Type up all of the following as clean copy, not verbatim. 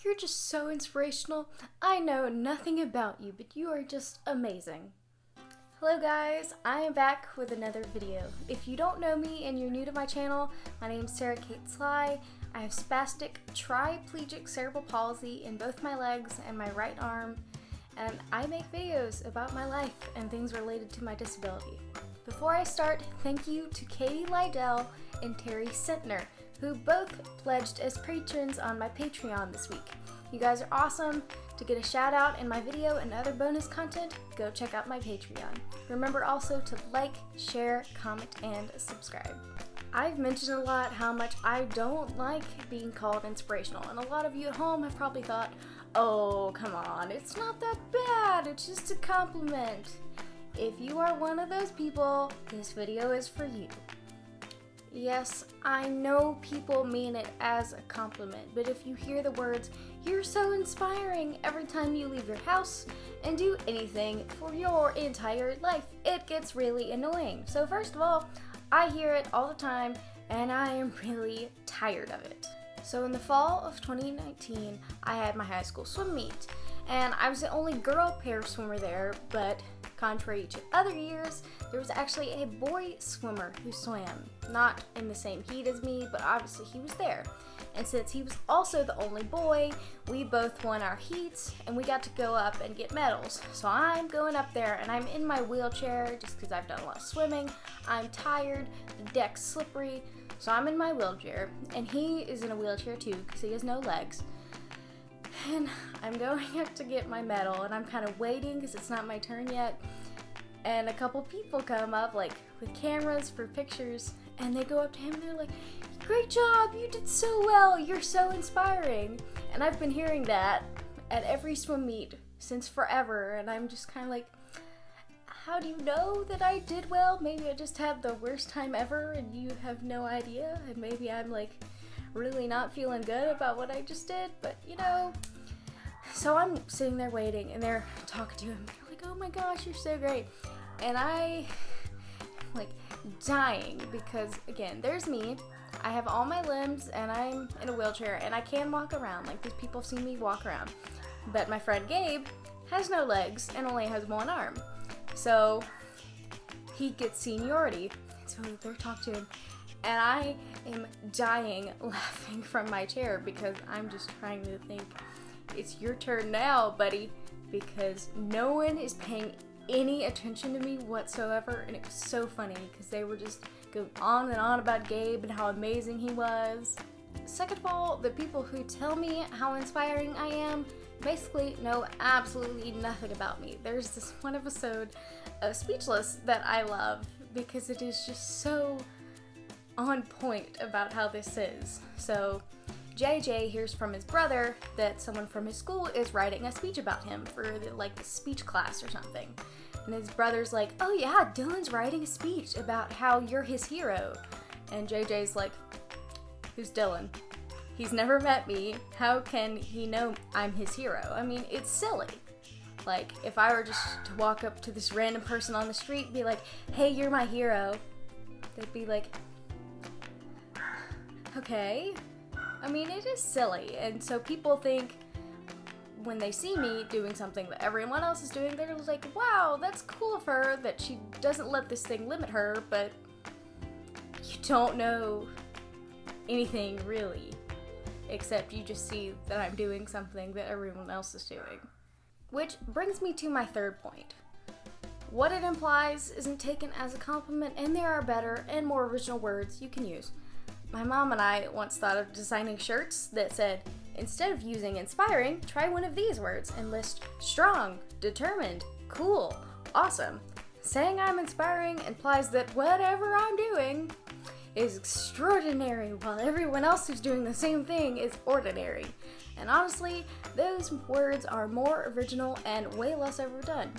You're just so inspirational. I know nothing about you, but you are just amazing. Hello guys, I am back with another video. If you don't know me and you're new to my channel, my name is Sarah Kate Sly. I have spastic triplegic cerebral palsy in both my legs and my right arm, and I make videos about my life and things related to my disability. Before I start, thank you to Katie Lydell and Terry Sentner, who both pledged as patrons on my Patreon this week. You guys are awesome. To get a shout out in my video and other bonus content, go check out my Patreon. Remember also to like, share, comment, and subscribe. I've mentioned a lot how much I don't like being called inspirational, and a lot of you at home have probably thought, oh, come on, it's not that bad, it's just a compliment. If you are one of those people, this video is for you. Yes, I know people mean it as a compliment, but if you hear the words, "You're so inspiring" every time you leave your house and do anything for your entire life, it gets really annoying. So first of all, I hear it all the time and I am really tired of it. So in the fall of 2019, I had my high school swim meet, and I was the only girl pair swimmer there, but contrary to other years, there was actually a boy swimmer who swam. Not in the same heat as me, but obviously he was there. And since he was also the only boy, we both won our heats and we got to go up and get medals. So I'm going up there and I'm in my wheelchair just because I've done a lot of swimming. I'm tired, the deck's slippery, so I'm in my wheelchair and he is in a wheelchair too because he has no legs. And I'm going up to get my medal and I'm kind of waiting because it's not my turn yet. And a couple people come up like with cameras for pictures and they go up to him and they're like, "Great job, you did so well, you're so inspiring." And I've been hearing that at every swim meet since forever, and I'm just kind of like, how do you know that I did well? Maybe I just had the worst time ever and you have no idea, and maybe I'm like really not feeling good about what I just did, but you know. So I'm sitting there waiting and they're talking to him. They're like, "Oh my gosh, you're so great." And I like dying because again, there's me. I have all my limbs and I'm in a wheelchair and I can walk around. Like, these people have seen me walk around. But my friend Gabe has no legs and only has one arm. So he gets seniority. So they're talking to him. And I am dying laughing from my chair because I'm just trying to think, it's your turn now, buddy. Because no one is paying any attention to me whatsoever. And it was so funny because they were just going on and on about Gabe and how amazing he was. Second of all, the people who tell me how inspiring I am basically know absolutely nothing about me. There's this one episode of Speechless that I love because it is just so on point about how this is. So JJ hears from his brother that someone from his school is writing a speech about him for the speech class or something. And his brother's like, "Oh yeah, Dylan's writing a speech about how you're his hero." And JJ's like, "Who's Dylan? He's never met me. How can he know I'm his hero?" I mean, it's silly. Like, if I were just to walk up to this random person on the street and be like, "Hey, you're my hero," they'd be like, "Okay." I mean, it is silly. And so people think when they see me doing something that everyone else is doing, they're like, "Wow, that's cool of her that she doesn't let this thing limit her," but you don't know anything really, except you just see that I'm doing something that everyone else is doing. Which brings me to my third point. What it implies isn't taken as a compliment, and there are better and more original words you can use. My mom and I once thought of designing shirts that said, "Instead of using inspiring, try one of these words and list strong, determined, cool, awesome." Saying I'm inspiring implies that whatever I'm doing is extraordinary while everyone else who's doing the same thing is ordinary. And honestly, those words are more original and way less overdone.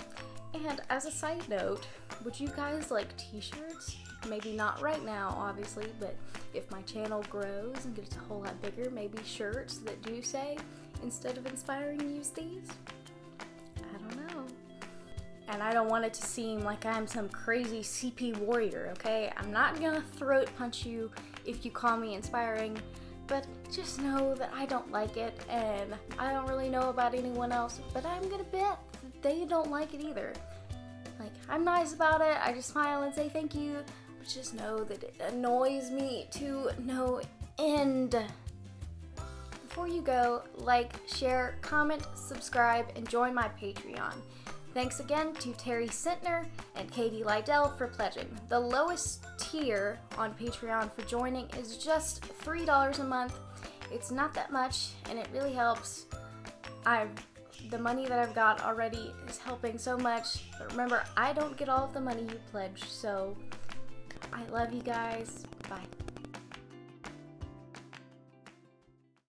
And as a side note, would you guys like t-shirts? Maybe not right now, obviously, but if my channel grows and gets a whole lot bigger, maybe shirts that do say, "Instead of inspiring, use these"? I don't know. And I don't want it to seem like I'm some crazy CP warrior, okay? I'm not gonna throat punch you if you call me inspiring, but just know that I don't like it, and I don't really know about anyone else, but I'm gonna bet that they don't like it either. Like, I'm nice about it, I just smile and say thank you, but just know that it annoys me to no end. Before you go, like, share, comment, subscribe, and join my Patreon. Thanks again to Terry Sentner and Katie Lydell for pledging. The lowest tier on Patreon for joining is just $3 a month. It's not that much, and it really helps. The money that I've got already is helping so much. But remember, I don't get all of the money you pledge, so I love you guys. Bye.